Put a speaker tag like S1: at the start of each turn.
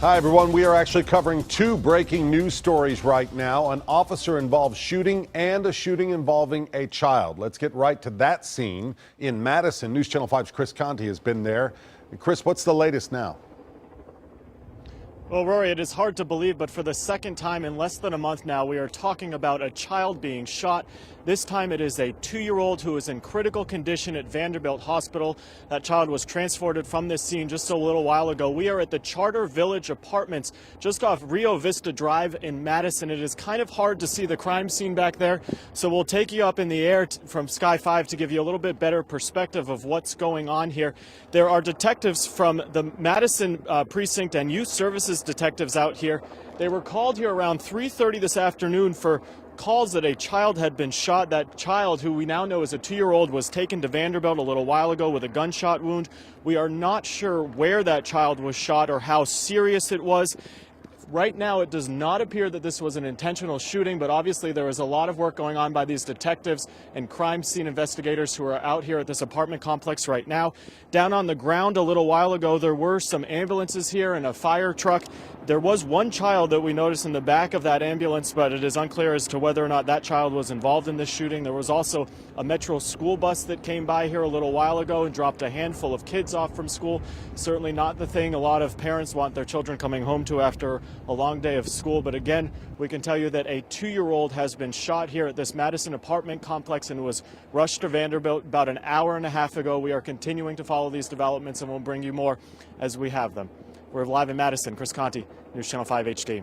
S1: Hi, everyone. We are actually covering two breaking news stories right now. An officer-involved shooting and a shooting involving a child. Let's get right to that scene in Madison. News Channel 5's Chris Conti has been there. Chris, what's the latest now?
S2: Well, Rory, it is hard to believe, but for the second time in less than a month now, we are talking about a child being shot. This time it is a 2-year-old who is in critical condition at Vanderbilt Hospital. That child was transported from this scene just a little while ago. We are at the Charter Village Apartments just off Rio Vista Drive in Madison. It is kind of hard to see the crime scene back there, so we'll take you up in the air from Sky 5 to give you a little bit better perspective of what's going on here. There are detectives from the Madison Precinct and Youth Services detectives out here. They were called here around 3:30 this afternoon for calls that a child had been shot. That child, who we now know is a 2-year-old, was taken to Vanderbilt a little while ago with a gunshot wound. We are not sure where that child was shot or how serious it was. Right now, it does not appear that this was an intentional shooting, but obviously there is a lot of work going on by these detectives and crime scene investigators who are out here at this apartment complex right now. Down on the ground a little while ago, there were some ambulances here and a fire truck. There was one child that we noticed in the back of that ambulance, but it is unclear as to whether or not that child was involved in this shooting. There was also a Metro school bus that came by here a little while ago and dropped a handful of kids off from school. Certainly not the thing a lot of parents want their children coming home to after a long day of school. But again, we can tell you that a 2-year-old has been shot here at this Madison apartment complex and was rushed to Vanderbilt about an hour and a half ago. We are continuing to follow these developments and we'll bring you more as we have them. We're live in Madison. Chris Conti, News Channel 5 HD.